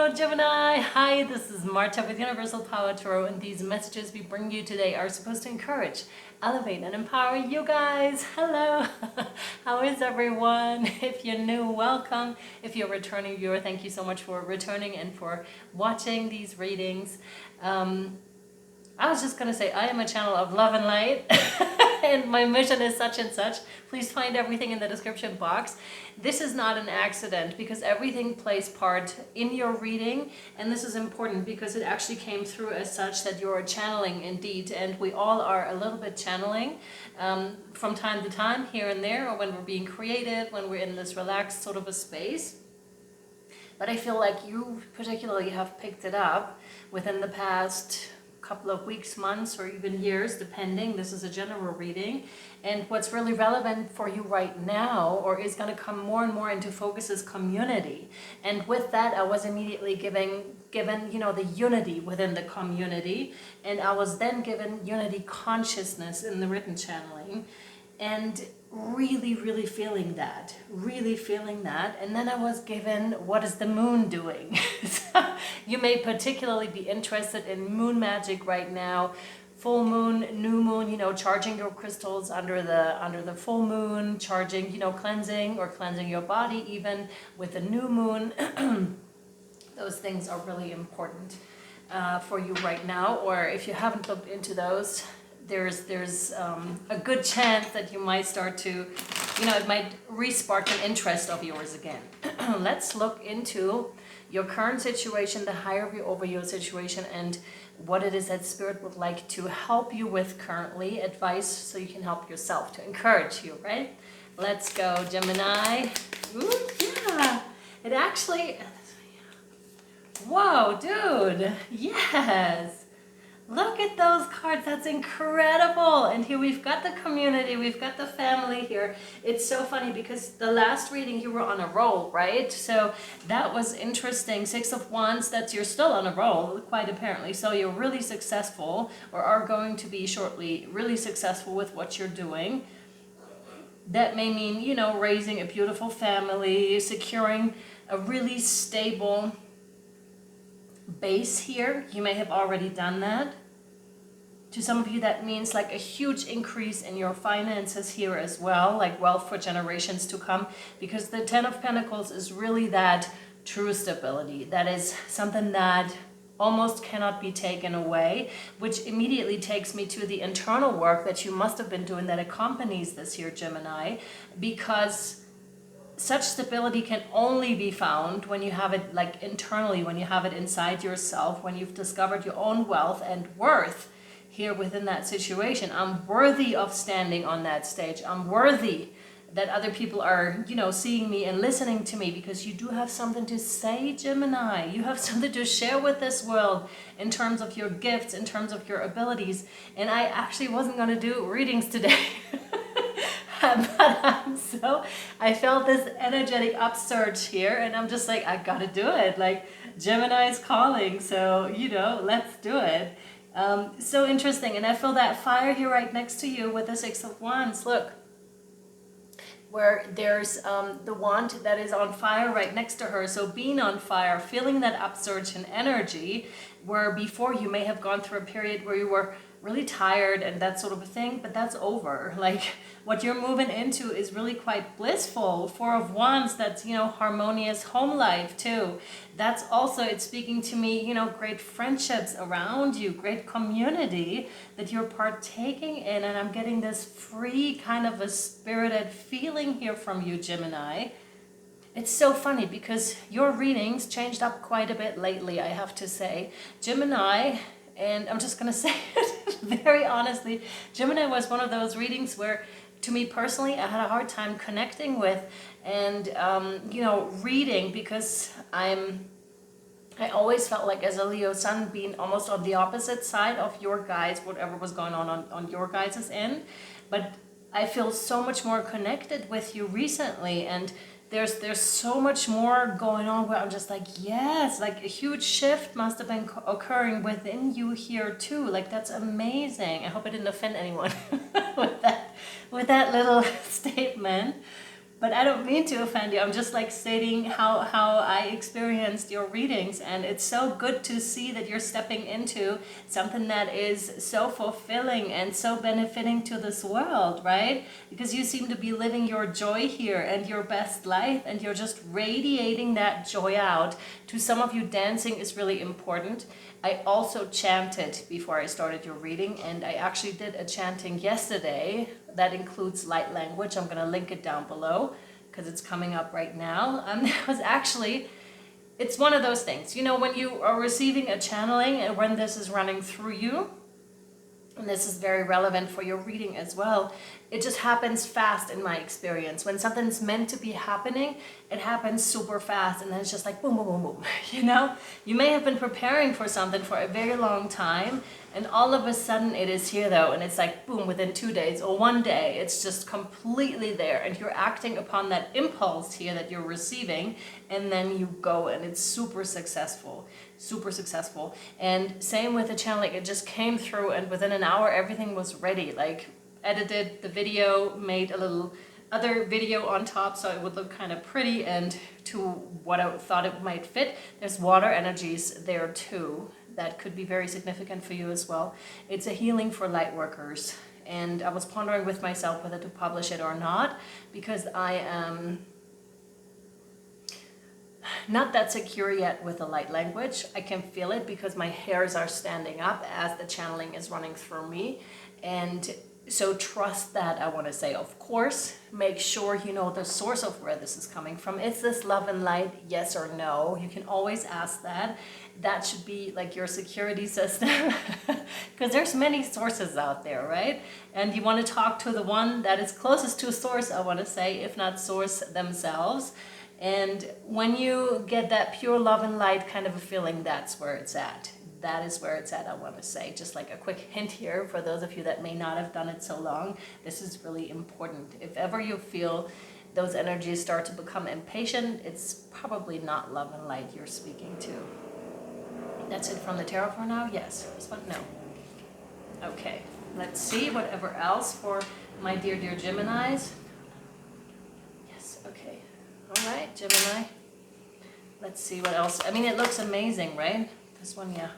Hello Gemini! Hi, this is Marta with Universal Power Tarot, and these messages we bring you today are supposed to encourage, elevate, and empower you guys. Hello! How is everyone? If you're new, welcome. If you're a returning viewer, thank you so much for returning and for watching these readings. I was just going to say, I am a channel of love and light, and my mission is such and such. Please find everything in the description box. This is not an accident because everything plays part in your reading, and this is important because it actually came through as such that you're channeling indeed, and we all are a little bit channeling from time to time, here and there, or when we're being creative, when we're in this relaxed sort of a space. But I feel like you particularly have picked it up within the past couple of weeks, months, or even years, depending. This is a general reading, and what's really relevant for you right now, or is going to come more and more into focus, is community. And with that, I was immediately given the unity within the community, and I was then given unity consciousness in the written channeling, and really feeling that, and then I was given, what is the moon doing? So you may particularly be interested in moon magic right now, full moon, new moon, charging your crystals under the full moon, charging, cleansing your body even with the new moon. Those things are really important for you right now, or if you haven't looked into those, there's a good chance that you might start to, it might re-spark an interest of yours again. Let's look into your current situation, the higher view over your situation, and what it is that Spirit would like to help you with currently, advice so you can help yourself, to encourage you, right? Let's go, Gemini. Ooh, yeah. It actually, whoa, dude, yes. Look at those cards, that's incredible. And here we've got the community, we've got the family here. It's so funny because the last reading you were on a roll, right? So that was interesting. 6 of Wands, that's you're still on a roll, quite apparently. So you're really successful, or are going to be shortly really successful with what you're doing. That may mean, raising a beautiful family, securing a really stable base here. You may have already done that. To some of you, that means like a huge increase in your finances here as well, like wealth for generations to come, because the 10 of Pentacles is really that true stability. That is something that almost cannot be taken away, which immediately takes me to the internal work that you must have been doing that accompanies this here, Gemini, because such stability can only be found when you have it like internally, when you have it inside yourself, when you've discovered your own wealth and worth here within that situation. I'm worthy of standing on that stage. I'm worthy that other people are, seeing me and listening to me, because you do have something to say, Gemini. You have something to share with this world in terms of your gifts, in terms of your abilities. And I actually wasn't going to do readings today. But I felt this energetic upsurge here, and I'm just like, I gotta do it. Like, Gemini is calling, so, let's do it. So interesting, and I feel that fire here right next to you with the 6 of Wands. Look, where there's the wand that is on fire right next to her. So being on fire, feeling that upsurge in energy, where before you may have gone through a period where you were really tired and that sort of a thing, but that's over. Like, what you're moving into is really quite blissful. 4 of Wands, that's, harmonious home life too. That's also, it's speaking to me, great friendships around you, great community that you're partaking in. And I'm getting this free kind of a spirited feeling here from you, Gemini. It's so funny because your readings changed up quite a bit lately, I have to say. Gemini, and I'm just going to say it very honestly, Gemini was one of those readings where, to me personally, I had a hard time connecting with and, reading, because I always felt like, as a Leo sun, being almost on the opposite side of your guys, whatever was going on your guys' end. But I feel so much more connected with you recently, and there's so much more going on where I'm just like, yes, like a huge shift must have been occurring within you here too. Like, that's amazing. I hope I didn't offend anyone with that little statement. But I don't mean to offend you. I'm just like stating how I experienced your readings. And it's so good to see that you're stepping into something that is so fulfilling and so benefiting to this world, right? Because you seem to be living your joy here and your best life, and you're just radiating that joy out. To some of you, dancing is really important. I also chanted before I started your reading, and I actually did a chanting yesterday that includes light language. I'm going to link it down below because it's coming up right now. It was actually, it's one of those things, you know, when you are receiving a channeling and when this is running through you, and this is very relevant for your reading as well, it just happens fast in my experience. When something's meant to be happening, it happens super fast, and then it's just like boom, boom, boom, boom. You know, you may have been preparing for something for a very long time, and all of a sudden it is here though, and it's like boom, within 2 days or 1 day, it's just completely there, and you're acting upon that impulse here that you're receiving, and then you go, and it's super successful. Super successful. And same with the channeling, it just came through, and within an hour everything was ready. Like, edited the video, made a little other video on top so it would look kind of pretty and to what I thought it might fit. There's water energies there too that could be very significant for you as well. It's a healing for light workers, and I was pondering with myself whether to publish it or not, because I am not that secure yet with the light language. I can feel it because my hairs are standing up as the channeling is running through me. And so trust that, I want to say. Of course, make sure you know the source of where this is coming from. Is this love and light? Yes or no? You can always ask that. That should be like your security system, because there's many sources out there, right? And you want to talk to the one that is closest to source, I want to say, if not source themselves. And when you get that pure love and light kind of a feeling, that's where it's at. That is where it's at, I want to say. Just like a quick hint here for those of you that may not have done it so long. This is really important. If ever you feel those energies start to become impatient, it's probably not love and light you're speaking to. That's it from the tarot for now? Yes. This one? No. Okay. Let's see whatever else for my dear Geminis. Yes. Okay. All right, Gemini. Let's see what else. I mean, it looks amazing, right? This one, yeah.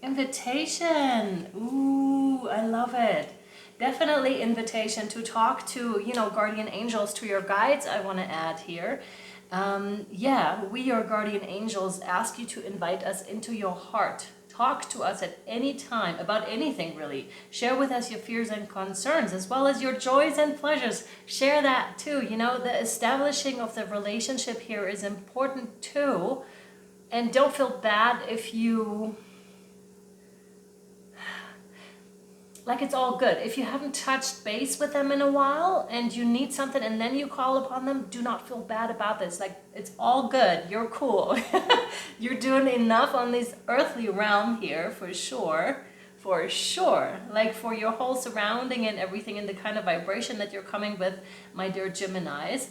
Invitation. Ooh, I love it. Definitely invitation to talk to, you know, guardian angels, to your guides, I want to add here. Yeah, we, your guardian angels, ask you to invite us into your heart. Talk to us at any time about anything, really. Share with us your fears and concerns, as well as your joys and pleasures. Share that too. You know, the establishing of the relationship here is important too. And don't feel bad if you, like, it's all good. If you haven't touched base with them in a while and you need something and then you call upon them, do not feel bad about this. Like, it's all good. You're cool. You're doing enough on this earthly realm here, for sure. For sure. Like, for your whole surrounding and everything, and the kind of vibration that you're coming with, my dear Geminis,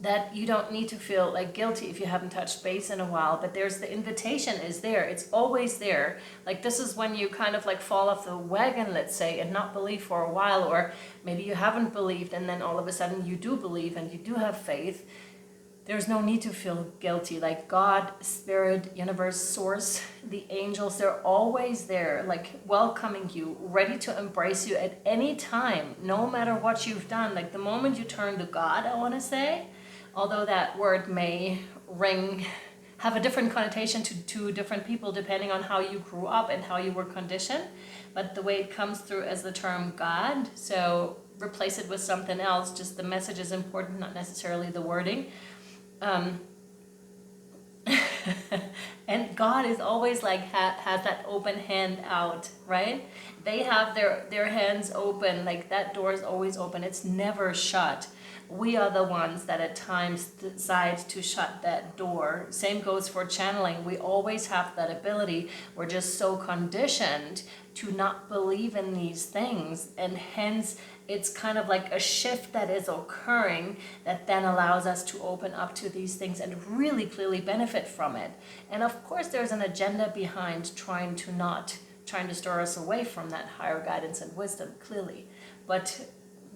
that you don't need to feel like guilty if you haven't touched base in a while. But there's the invitation is there. It's always there. Like, this is when you kind of like fall off the wagon, let's say, and not believe for a while, or maybe you haven't believed and then all of a sudden you do believe and you do have faith. There's no need to feel guilty. Like, God, Spirit, Universe, Source, the angels, they're always there, like welcoming you, ready to embrace you at any time, no matter what you've done. Like, the moment you turn to God, I want to say, although that word may have a different connotation to different people depending on how you grew up and how you were conditioned, but the way it comes through as the term God, so replace it with something else, just the message is important, not necessarily the wording. And God is always like, has that open hand out, right? They have their hands open, like that door is always open, it's never shut. We are the ones that at times decide to shut that door. Same goes for channeling. We always have that ability. We're just so conditioned to not believe in these things, and hence it's kind of like a shift that is occurring that then allows us to open up to these things and really clearly benefit from it. And of course there's an agenda behind trying to stir us away from that higher guidance and wisdom, clearly. But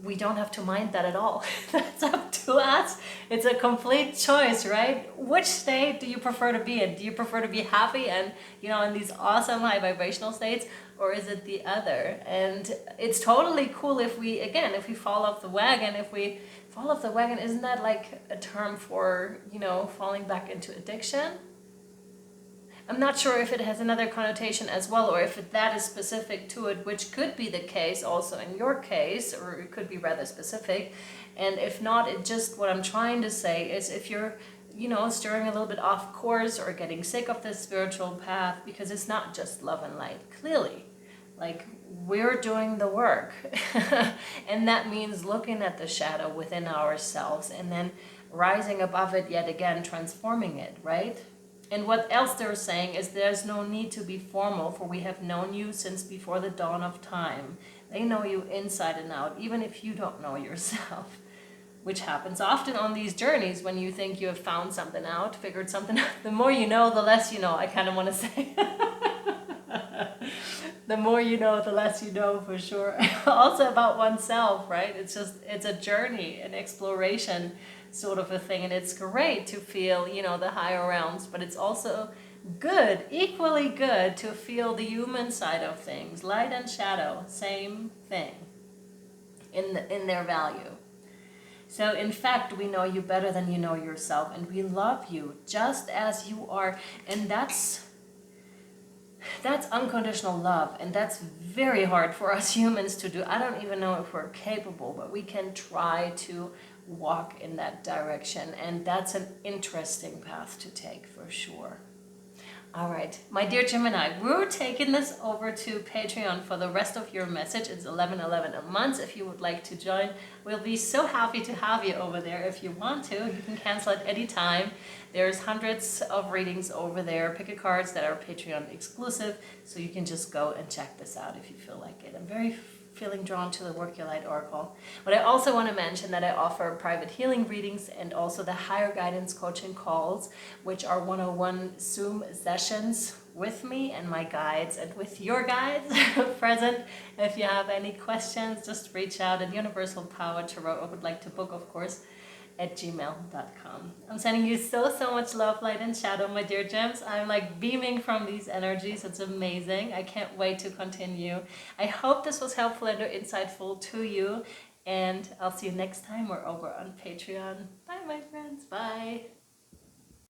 we don't have to mind that at all. That's up to us. It's a complete choice, right? Which state do you prefer to be in? Do you prefer to be happy and, you know, in these awesome high vibrational states, or is it the other? And it's totally cool if we, again, if we fall off the wagon, isn't that like a term for, you know, falling back into addiction? I'm not sure if it has another connotation as well, or if that is specific to it, which could be the case also in your case, or it could be rather specific. And if not, it just, what I'm trying to say is, if you're, you know, stirring a little bit off course or getting sick of this spiritual path, because it's not just love and light, clearly. Like, we're doing the work. And that means looking at the shadow within ourselves and then rising above it yet again, transforming it, right? And what else they're saying is, there's no need to be formal, for we have known you since before the dawn of time. They know you inside and out, even if you don't know yourself, which happens often on these journeys when you think you have found something out, figured something out. The more you know, the less you know, I kind of want to say. The more you know, the less you know, for sure. Also about oneself, right? It's a journey, an exploration sort of a thing. And it's great to feel, you know, the higher realms, but it's also good, equally good, to feel the human side of things. Light and shadow, same thing in their value. So in fact, we know you better than you know yourself, and we love you just as you are. And that's unconditional love, and that's very hard for us humans to do. I don't even know if we're capable, but we can try to walk in that direction, and that's an interesting path to take for sure. All right, my dear Gemini, we're taking this over to Patreon for the rest of your message. It's $11.11 a month. If you would like to join, we'll be so happy to have you over there. If you want to, you can cancel at any time. There's hundreds of readings over there, pick a cards that are Patreon exclusive, so you can just go and check this out if you feel like it. I'm very feeling drawn to the Work Your Light Oracle. But I also want to mention that I offer private healing readings and also the higher guidance coaching calls, which are 101 Zoom sessions with me and my guides, and with your guides present. If you have any questions, just reach out at Universal Power Tarot, or would like to book, of course, at gmail.com. I'm sending you so much love, light, and shadow, my dear gems. I'm like beaming from these energies. It's amazing. I can't wait to continue. I hope this was helpful and insightful to you, and I'll see you next time. We're over on Patreon. Bye, my friends. Bye.